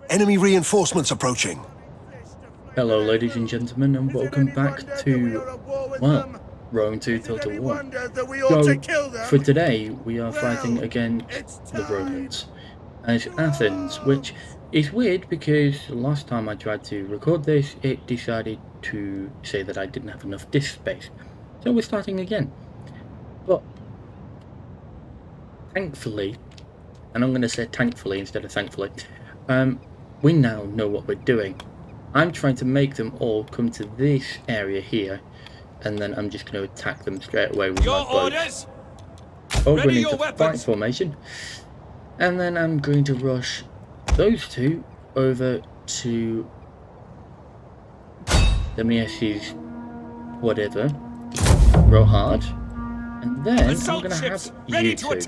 Enemy reinforcements approaching. Hello ladies and gentlemen, and welcome back to, well, Rome 2 Total War. So, for today, we are fighting against the Romans as Athens, which is weird because last time I tried to record this, it decided to say that I didn't have enough disk space. So we're starting again. But, thankfully, and I'm going to say thankfully instead of thankfully, we now know what we're doing. I'm trying to make them all come to this area here, and then I'm just going to attack them straight away with my boats. Over into fight formation, and then I'm going to rush those two over to the Mies's whatever, Rohard, and then I'm going to have you two.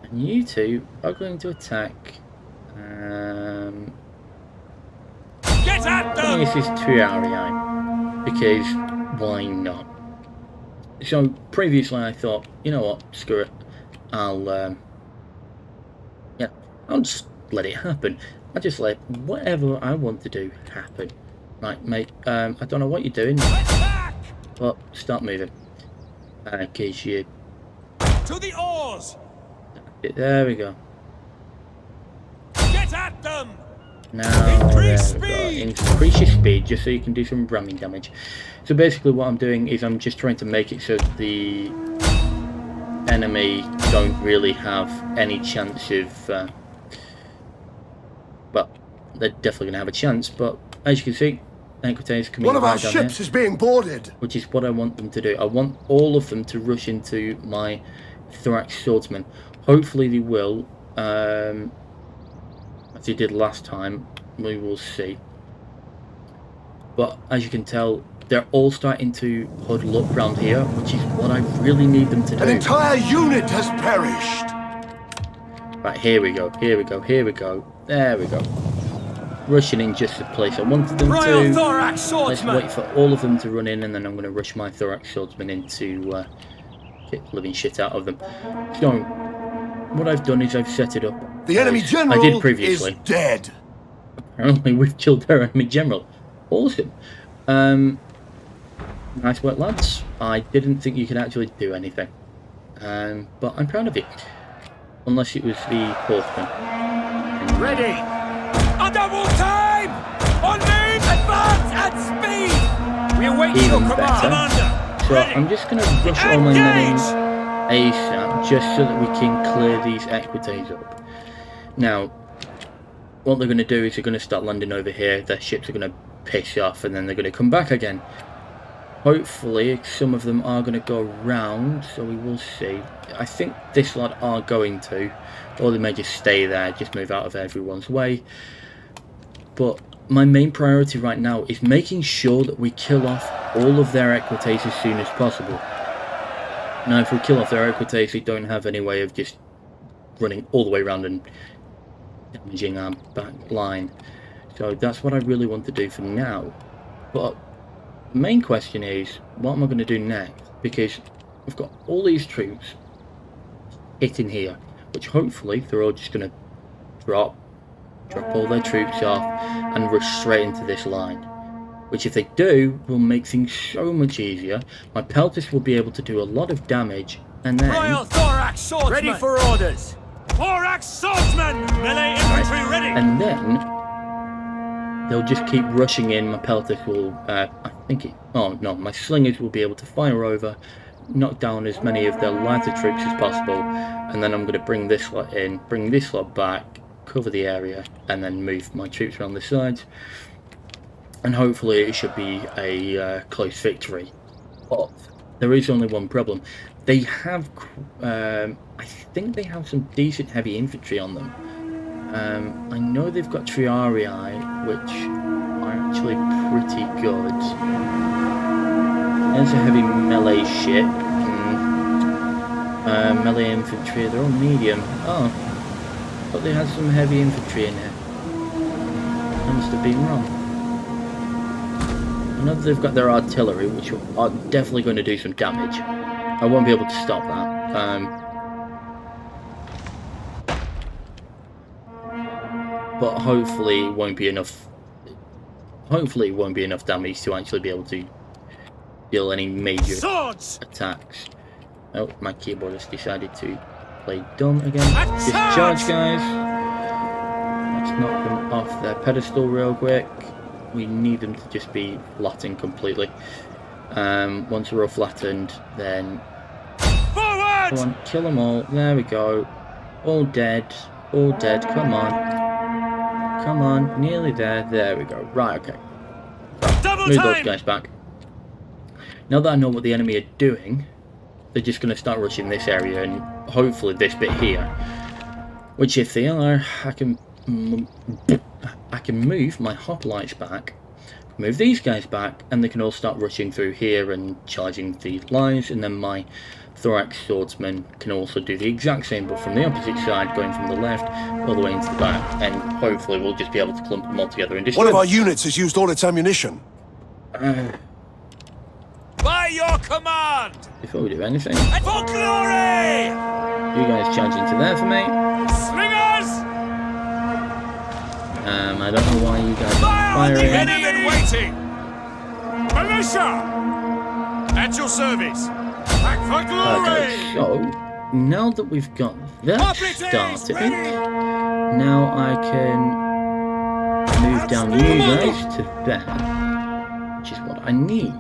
And you two are going to attack. Get at them! This is Triarii, because why not? So previously I thought, you know what, screw it, I'll just let it happen. I just let whatever I want to do happen. Right, mate, I don't know what you're doing, but start moving. Cause you... To the oars! There we go. Get at them! Now, increase speed! Increase your speed just so you can do some ramming damage. So basically what I'm doing is I'm just trying to make it so the enemy don't really have any chance of, well, they're definitely going to have a chance, but as you can see, Equites coming One of our right down ships here, is being boarded, which is what I want them to do. I want all of them to rush into my thorax swordsman. Hopefully they will, as he did last time. We will see. But as you can tell, they're all starting to huddle up around here, which is what I really need them to do. An entire unit has perished. Right, here we go, here we go, here we go. There we go. Rushing in just the place I wanted them to. Thorax swordsman. Let's wait for all of them to run in, and then I'm going to rush my thorax swordsman in to get the living shit out of them. So, what I've done is I've set it up. The enemy general I did previously. is dead. Apparently we've killed their enemy general. Awesome. Nice work, lads. I didn't think you could actually do anything. But I'm proud of you. Unless it was the horseman. Ready! Underwall time! On me! Advance at speed! We await your command, Commander! So I'm just going to rush all my men in ASAP, just so that we can clear these Equites up. Now, what they're going to do is they're going to start landing over here, their ships are going to piss off, and then they're going to come back again. Hopefully, some of them are going to go round, so we will see. I think this lot are going to, or they may just stay there, just move out of everyone's way. But my main priority right now is making sure that we kill off all of their Equites as soon as possible. Now, if we kill off their Equites, they don't have any way of just running all the way around and damaging our back line. So that's what I really want to do for now. But the main question is, what am I going to do next? Because we've got all these troops hitting here, which hopefully they're all just going to drop all their troops off and rush straight into this line. Which, if they do, will make things so much easier. My pelters will be able to do a lot of damage, and then... Royal Thorax Swordsman! Ready for orders! Thorax Swordsman! Melee infantry ready! And then they'll just keep rushing in. My pelters will, I think it... Oh, no, my slingers will be able to fire over, knock down as many of their lighter troops as possible, and then I'm going to bring this lot in, bring this lot back, cover the area, and then move my troops around the sides. And hopefully it should be a close victory. But there is only one problem. They have, I think they have some decent heavy infantry on them. I know they've got Triarii, which are actually pretty good. There's a heavy melee ship. Melee infantry, they're all medium. Oh, but they had some heavy infantry in here. I must have been wrong. I know they've got their artillery, which are definitely going to do some damage. I won't be able to stop that. but hopefully it won't be enough. Hopefully it won't be enough damage to actually be able to deal any major attacks. Oh, my keyboard has decided to play dumb again. Discharge, guys. Let's knock them off their pedestal real quick. We need them to just be flattened completely. Once they're all flattened, then Forward! go on, kill them all. There we go. All dead. All dead. Come on. Come on. Nearly there. There we go. Right, okay. Move those guys back. Now that I know what the enemy are doing, they're just going to start rushing this area and hopefully this bit here. Which if they are, I can move my hoplites back, move these guys back, and they can all start rushing through here and charging the lines, and then my thorax swordsman can also do the exact same but from the opposite side, going from the left all the way into the back, and hopefully we'll just be able to clump them all together and destroy One of them. our units has used all its ammunition. By your command! Before we do anything, And for glory! you guys charge into there for me. Slingers! I don't know why you guys are Fire on the firing. enemy in waiting! Militia! At your service! Back for glory! Okay, so now that we've got that started, now I can move down you guys to there, which is what I need.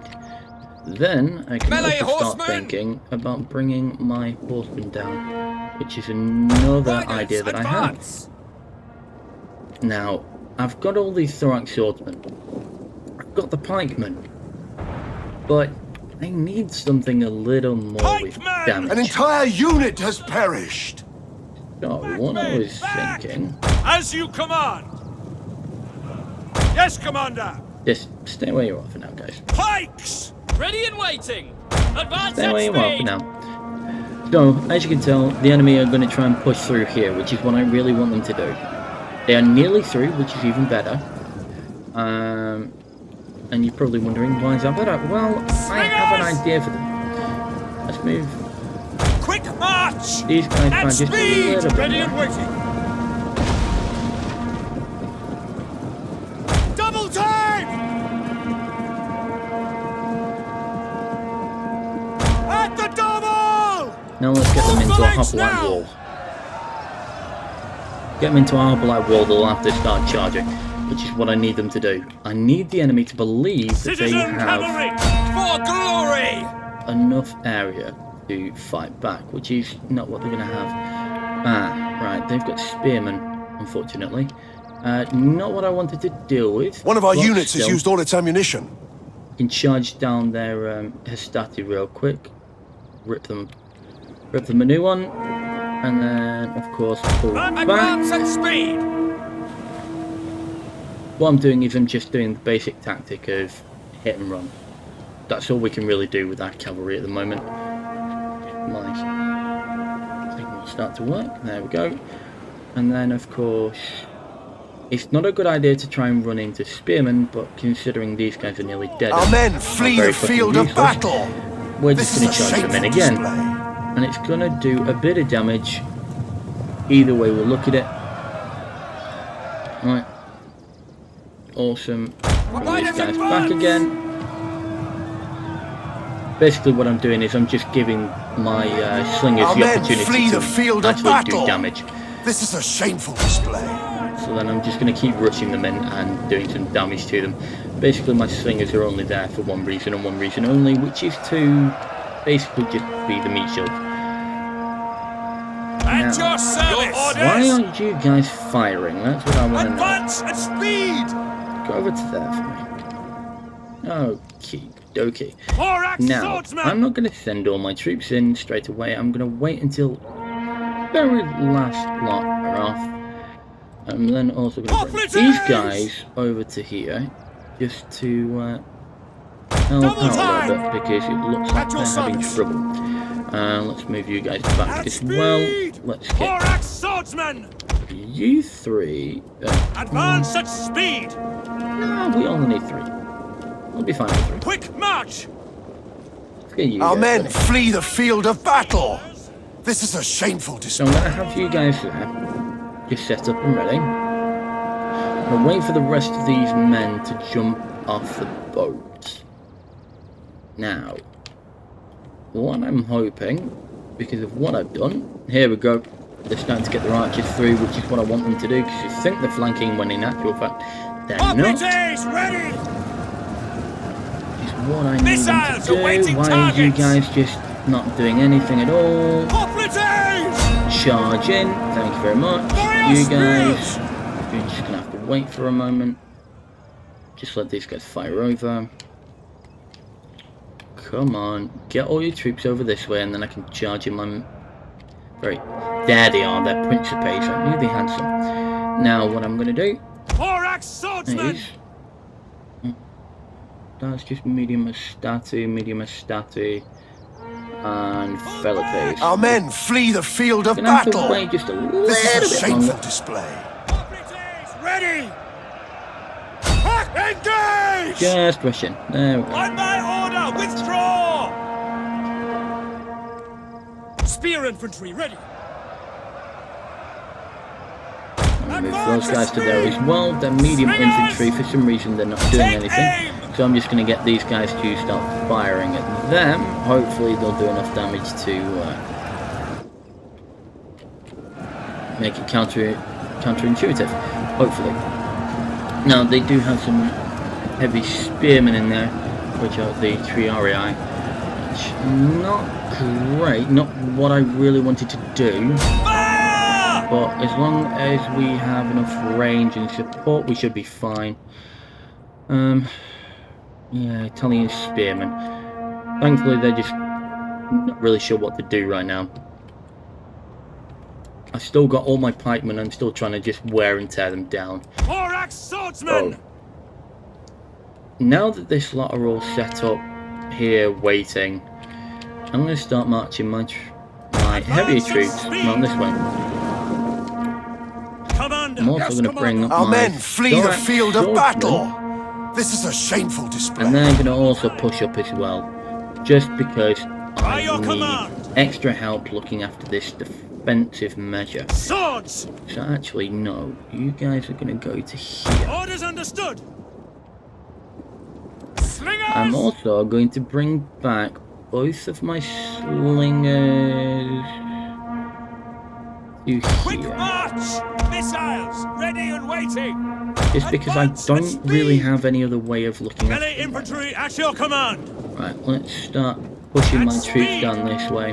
Then I can Melee also start horsemen! thinking about bringing my horsemen down, which is another idea that I have. Advance! Now, I've got all these thorax swordsmen, I've got the pikemen, but I need something a little more with Pikemen! damage. An entire unit has perished. So, what I was thinking, As you command! Yes, Commander! just stay where you are for now, guys. Pikes! Ready and waiting. Advance Stay at where you are for speed. now. So, as you can tell, the enemy are going to try and push through here, which is what I really want them to do. They are nearly through, which is even better. And you're probably wondering, why is that better? Well, I have an idea for them. Let's move Quick march! these guys At by just a speed! little bit. Ready and more. waiting! Double time! At the double! Now let's get them into a hoplite wall. Get them into a hoplite wall, they'll have to start charging, which is what I need them to do. I need the enemy to believe that they Citizen have cavalry! For glory! enough area to fight back, which is not what they're going to have. Ah, right, they've got spearmen, unfortunately. Not what I wanted to deal with. One of our but units has still, used all its ammunition. can charge down their Hastati real quick, rip them a new one, and then of course pull back. Advance at speed! What I'm doing is I'm just doing the basic tactic of hit and run. That's all we can really do with our cavalry at the moment. Nice. I think we'll start to work. There we go. And then of course, it's not a good idea to try and run into spearmen, but considering these guys are nearly dead, Our men flee very the fucking field of useless, battle. we're This just going to is a charge them in shameful again. display. And it's going to do a bit of damage. Either way we'll look at it. Right. Awesome. Bring these guys back again. Basically what I'm doing is I'm just giving my slingers Our the men opportunity flee to the field of actually battle. do damage. This is a shameful display. So then I'm just going to keep rushing them in and doing some damage to them. Basically my slingers are only there for one reason and one reason only, which is to basically just be the meat shield. At your service! Why aren't you guys firing? That's what I want to know. Advance at speed! Go over to there for me. Okie dokie. Thorax Now, swordsman! I'm not going to send all my troops in straight away. I'm going to wait until very last lot are off. I'm then also going to bring these guys over to here just to help out a little bit because it looks like they're having trouble. Let's move you guys back as well. Let's get Thorax swordsman! you three. Advance at speed! We only need 3. We'll be fine with 3. Quick march! Let's get you Our guys men ready. flee the field of battle. This is a shameful So display. I'm going to have you guys there. Just set up and ready. I'm gonna wait for the rest of these men to jump off the boat. Now, what I'm hoping, because of what I've done, here we go. They're starting to get their archers through, which is what I want them to do, because you think they're flanking when in actual fact they're not. Ready. Is what I need them to do. Why are you guys just not doing anything at all? Charge in. Thank you very much. You guys, you're just gonna have to wait for a moment. Just let these guys fire over. Come on, get all your troops over this way, and then I can charge in my... Right, there they are, they're Principes. I knew they had some. Now, what I'm going to do is... That's just medium statu, and Felites. Our men flee the field of Gonna have to battle. wait just a little This is a bit shameful longer. display. Ready. Engage! Just rush in. There we go. On my order, withdraw! Spear infantry, ready! I'm gonna move those guys to there as well. They're medium infantry. For some reason, they're not doing anything. So I'm just going to get these guys to start firing at them. Hopefully, they'll do enough damage to make it counterintuitive. Hopefully. Now, they do have some heavy spearmen in there, which are the Triarii. Which not great. Not what I really wanted to do. But as long as we have enough range and support, we should be fine. Yeah, Italian spearmen. Thankfully, they're just not really sure what to do right now. I've still got all my pikemen. I'm still trying to just wear and tear them down. Oh. Now that this lot are all set up here, waiting, I'm going to start marching my heavier troops around this way. I'm also going to bring up Our my men flee the field of swordsmen, battle. This is a shameful display. and they're going to also push up as well, just because I need extra help looking after this defensive measure. Swords! So actually, no, you guys are going to go to here. Orders understood! Slingers! I'm also going to bring back both of my slingers to Quick here. march! Missiles ready and waiting! Just because I don't really have any other way of looking at Melee them. infantry at your command! Right, let's start pushing my troops down this way.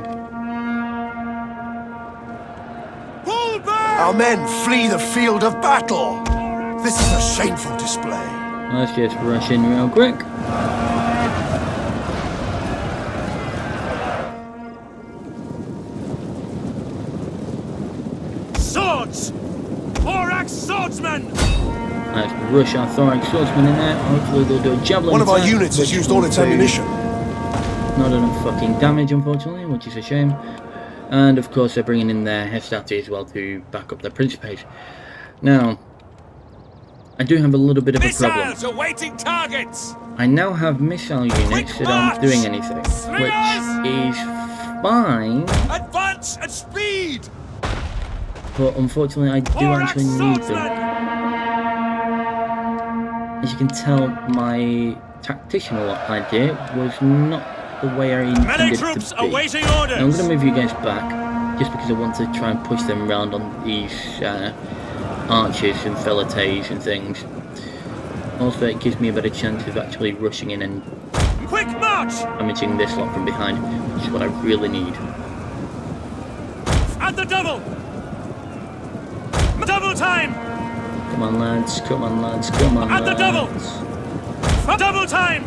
Pull back! Our men flee the field of battle. This is a shameful display. Let's just rush in real quick. Swords! Thorax swordsmen! Let's rush our thorax swordsmen in there. Hopefully they'll do a javelin One of our attack, units has which used all will its do ammunition. Not enough fucking damage, unfortunately, which is a shame. And of course they're bringing in their Hestati as well to back up their Principes. Now, I do have a little bit of a problem. Missiles awaiting targets! I now have missile units that aren't doing anything, which is fine, Advance at speed! but unfortunately I do actually need them. As you can tell, my tactical idea was not the way I Melee intended it troops to be. awaiting Now, I'm orders! going to move you guys back, just because I want to try and push them around on these archers and Felites and things. Also, it gives me a better chance of actually rushing in and Quick march! damaging this lot from behind, which is what I really need. At the double! Double time! Come on, lads, come on, lads, come on, At the double! lads. Double time!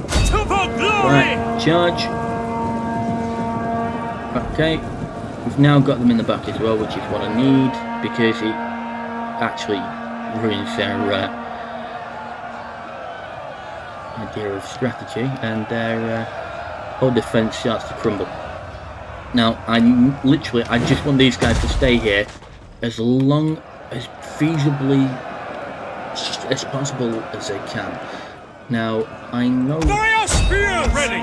To for glory! Right, charge. Okay, we've now got them in the back as well, which is what I need, because it actually ruins their idea of strategy, and their whole defense starts to crumble. Now, I just want these guys to stay here as long as feasibly as possible as they can. Now, I know Fire spear ready!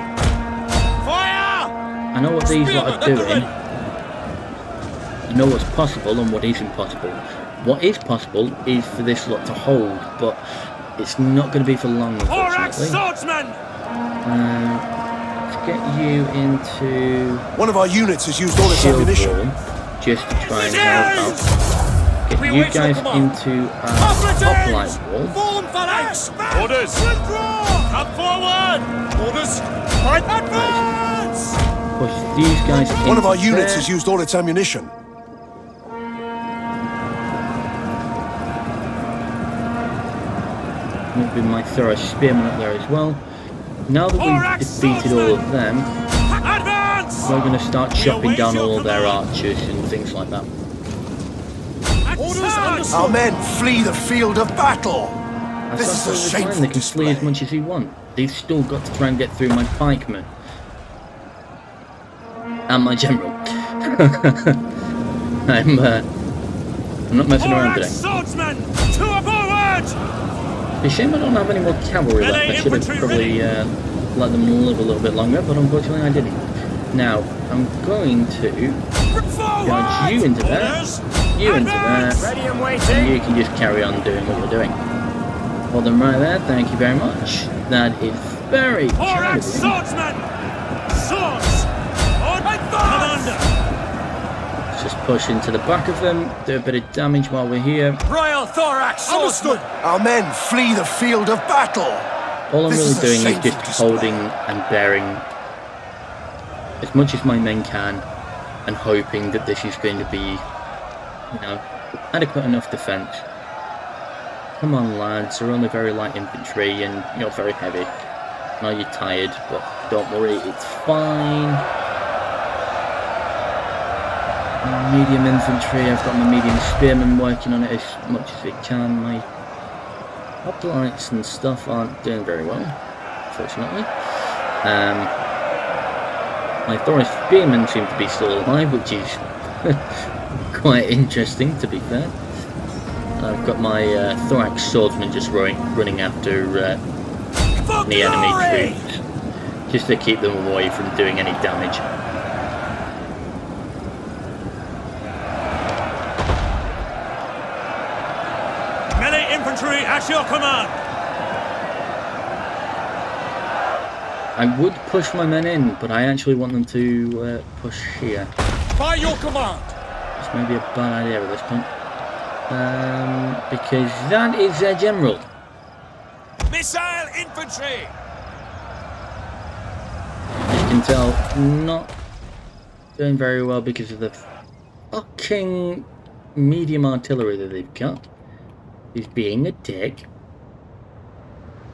Fire! I know what these lot are doing. I know what's possible and what isn't possible. What is possible is for this lot to hold, but it's not going to be for long, unfortunately. Swordsman! Let's get you into One of our units has used all its shield ammunition. wall, just to try and help out. Get you guys into hoplite wall. Form phalanx! Orders! Come forward! Orders! Advance! Push these guys into One of our units there. has used all its ammunition. Moving my thorough spearmen up there as well. Now that we've defeated all of them, Advance! we're going to start chopping down all of their archers and things like that. Orders understood! Our men flee the field of battle. That's This is a absolutely fine. shameful They can flee as display. much as they want. They've still got to try and get through my pikemen and my general. I'm not messing around today. Swordsman! To a forward! It's a shame I don't have any more cavalry left. I should have probably let them live a little bit longer, but unfortunately I didn't. Now, I'm going to charge you into there, you into there, Ready and and waiting! you can just carry on doing what you're doing. Hold them right there, thank you very much. That is very kind of you. Swordsman! Swords! On Commander! Let's just push into the back of them, do a bit of damage while we're here. Royal Thorax Swordsman! Our men flee the field of battle. All I'm This really is a doing is shameful just display. holding and bearing as much as my men can and hoping that this is going to be, you know, adequate enough defense. Come on lads, you're only very light infantry and you're very heavy. I know you're tired, but don't worry, it's fine. Medium infantry, I've got my medium spearmen working on it as much as it can. My hoplites and stuff aren't doing very well, unfortunately. My Thoris spearmen seem to be still alive, which is quite interesting, to be fair. I've got my thorax swordsman just running after the enemy troops, just to keep them away from doing any damage. Melee infantry at your command! I would push my men in, but I actually want them to push here. By your command! This may be a bad idea at this point. Because that is their general. Missile infantry! As you can tell, not doing very well because of the fucking medium artillery that they've got. He's being a dick.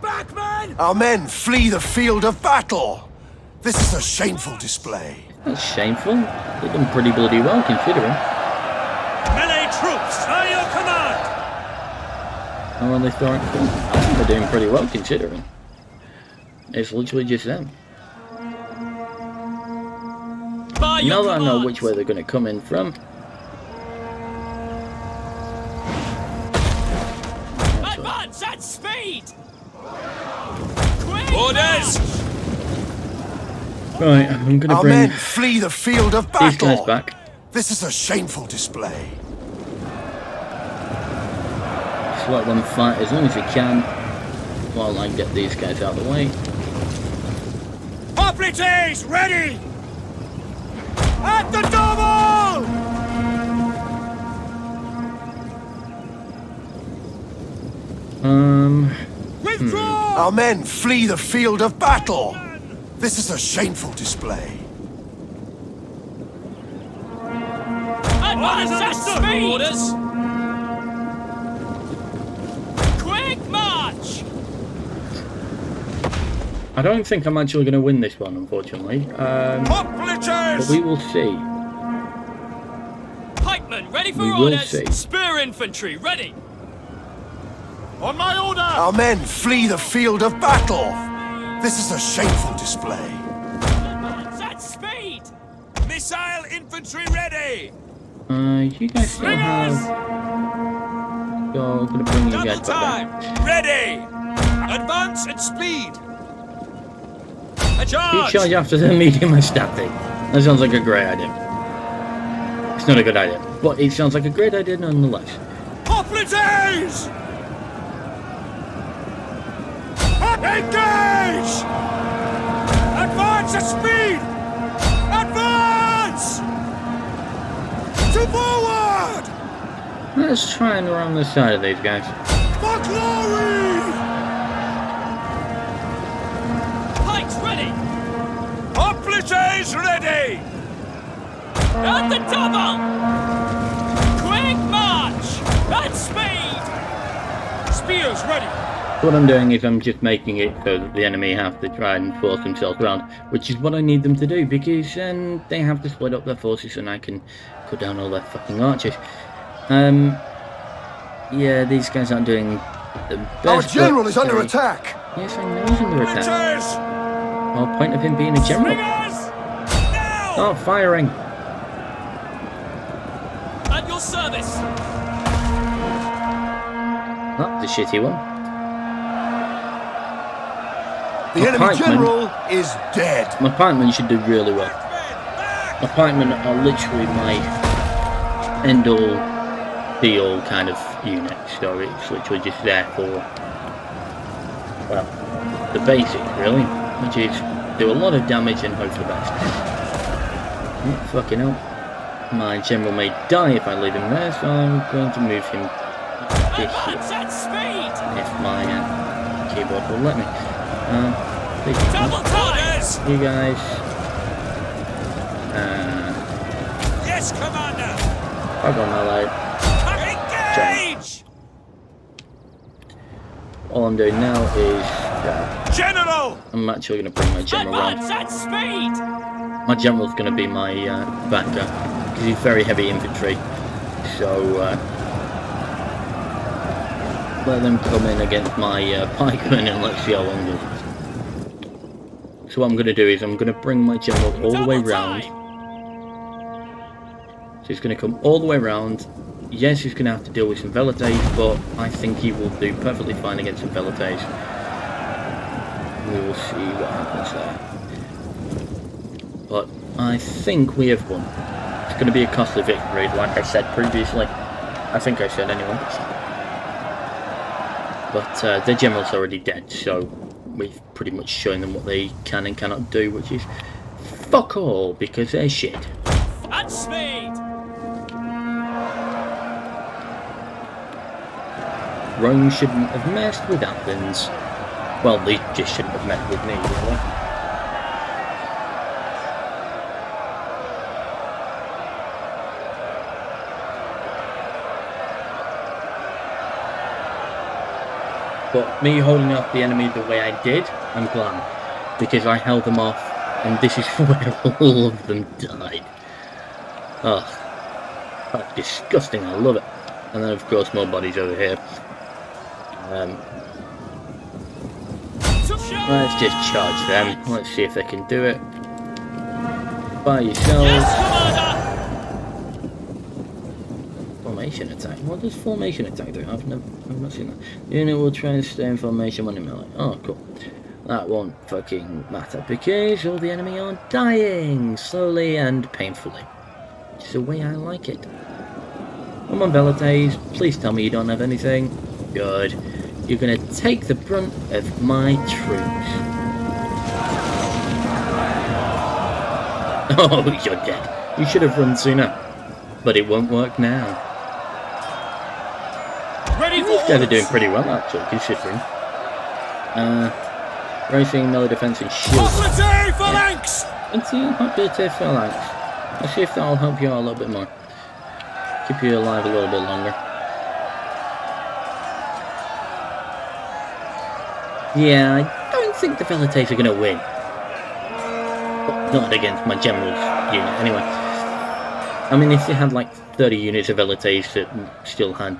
Backman! Our men flee the field of battle. This is a shameful display. That's shameful. They've done pretty bloody well considering. Melee troops at your command! How are they throwing? I think they're doing pretty well considering. It's literally just them. By your Now that I know command. which way they're going to come in from. Advance at speed! Quick Orders! Right, I'm going to Our bring men flee the field of these guys battle. back. This is a shameful display. Just let them fight as long as they can while I get these guys out of the way. Hoplites ready! At the double! Withdraw! Our men flee the field of battle. This is a shameful display. Advance at Understood. speed! Orders! Quick march! I don't think I'm actually going to win this one, unfortunately. But Hoplites! we will see. Pikemen ready for We will orders! see. Spear infantry ready! On my order! Our men flee the field of battle. This is a shameful display. Advance at speed! Missile infantry ready! You guys still have... I'm going to bring you Double guys back time! down. Ready! Advance at speed! A You charge! charge after the medium and static. That sounds like a great idea. It's not a good idea, but it sounds like a great idea nonetheless. Hoplites! Engage! Advance at speed! Advance! To forward! Let's try and run the side of these guys. For glory! Pikes ready! Hoplites ready! At the double! Quick march! At speed! Spears ready! What I'm doing is I'm just making it so that the enemy have to try and force themselves around, which is what I need them to do, because then they have to split up their forces and I can cut down all their fucking archers. Yeah, these guys aren't doing the best. Our general is under attack. Yes, I know he's under attack. Hoplites! Whole point of him being a general. Ringers! Now! Start firing. At your service! That's a shitty one. The A enemy pikeman. general is dead. My pikemen should do really well. My pikemen are literally my end-all, be-all kind of unit, so it's literally just there for, well, the basics really, which is do a lot of damage and hope for the best. Oh, fucking hell. My general may die if I leave him there, so I'm going to move him this Advance way, at speed! if my keyboard will let me. Please, Double time! you guys. Yes, Commander! Fuck on, allied. Engage! All I'm doing now is General! I'm actually going to bring my general around. Advance at speed! My general's going to be my backer, because he's very heavy infantry. So let them come in against my pikemen and let's see how long it is. So what I'm going to do is I'm going to bring my general all the way round. So he's going to come all the way round. Yes, he's going to have to deal with some velites, but I think he will do perfectly fine against some velites. We will see what happens there. But I think we have won. It's going to be a costly victory, like I said previously. I think I said anyway. But their general's already dead, so we've pretty much shown them what they can and cannot do, which is fuck all, because they're shit. At speed! Rome shouldn't have messed with Athens. Well, they just shouldn't have messed with me, really. But me holding off the enemy the way I did, I'm glad. Because I held them off, and this is where all of them died. Ugh. That's disgusting, I love it. And then of course more bodies over here. Let's just charge them. Let's see if they can do it. By yourselves. Yes, Commander! Formation attack. What does formation attack do? I've not seen that. The unit will try and stay in formation when in melee. Oh, cool. That won't fucking matter because all the enemy are dying slowly and painfully. Which is the way I like it. Come on, Velites. Please tell me you don't have anything. Good. You're gonna take the brunt of my troops. Oh, you're dead. You should have run sooner. But it won't work now. Ready for These guys are orders. doing pretty well, actually, considering. Racing, melee defense, and shield. Hoplite phalanx! Let's see how bit it phalanx. Let's see if that'll help you out a little bit more. Keep you alive a little bit longer. Yeah, I don't think the Velites are going to win. Well, not against my general's unit, anyway. I mean, if they had like 30 units of Velites that still had...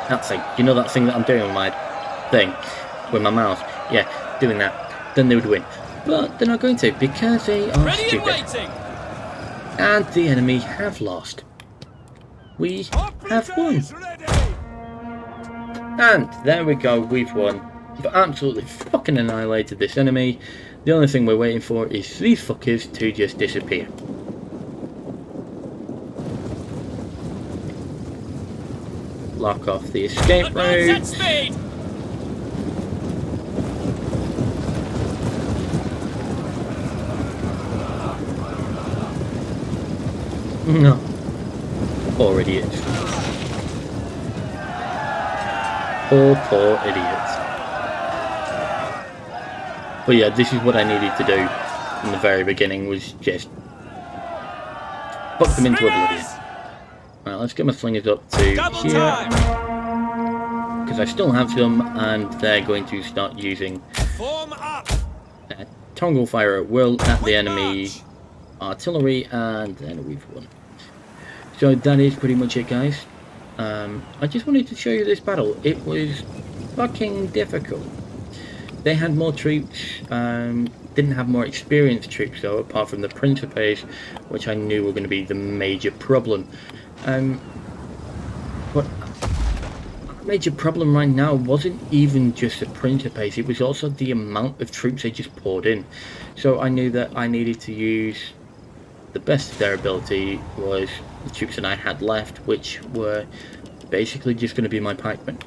that thing. You know that thing that I'm doing with my thing? With my mouse? Yeah, doing that. Then they would win. But they're not going to, because they are Ready and stupid. waiting! And the enemy have lost. We have won. Hoplites ready! And there we go, we've won. We've absolutely fucking annihilated this enemy. The only thing we're waiting for is these fuckers to just disappear. block off the escape Advance at route. speed! No. Poor idiots. Poor idiots. But yeah, this is what I needed to do in the very beginning, was just fuck them into oblivion. Right, let's get my slingers up to Double here, time! because I still have some, and they're going to start using Form up! Tongal fire at will at the Quick enemy march. artillery, and then we've won. So that is pretty much it, guys. I just wanted to show you this battle. It was fucking difficult. They had more troops, didn't have more experienced troops though, apart from the Principes, which I knew were going to be the major problem. But a major problem right now wasn't even just the Principes, it was also the amount of troops they just poured in. So I knew that I needed to use the best of their ability was the troops that I had left, which were basically just going to be my pikemen.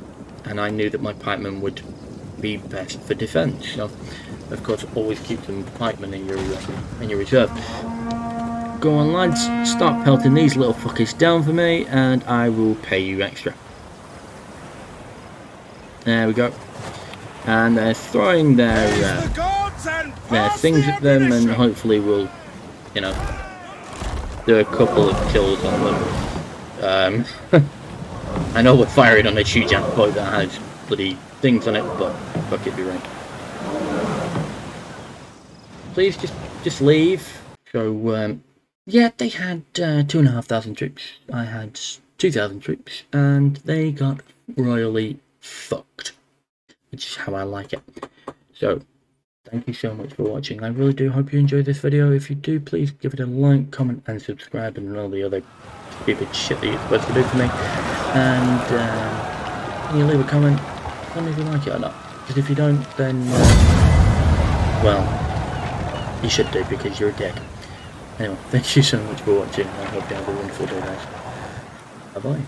And I knew that my pikemen would be best for defense, so of course always keep some pikemen in your reserve. Go on lads, start pelting these little fuckers down for me and I will pay you extra. There we go. And they're throwing their things at them, and hopefully we'll, you know, do a couple of kills on them. I know we're firing on a huge boat that has bloody things on it, but fuck it, be right. Please just leave. So yeah, they had 2,500 troops. I had 2,000 troops, and they got royally fucked, which is how I like it. So thank you so much for watching. I really do hope you enjoyed this video. If you do, please give it a like, comment and subscribe, and all the other stupid shit that you're supposed to do for me. And you leave a comment, tell me if you like it or not. Because if you don't, then well, you should do, because you're a dick. Anyway, thank you so much for watching. I hope you have a wonderful day, guys. Bye bye.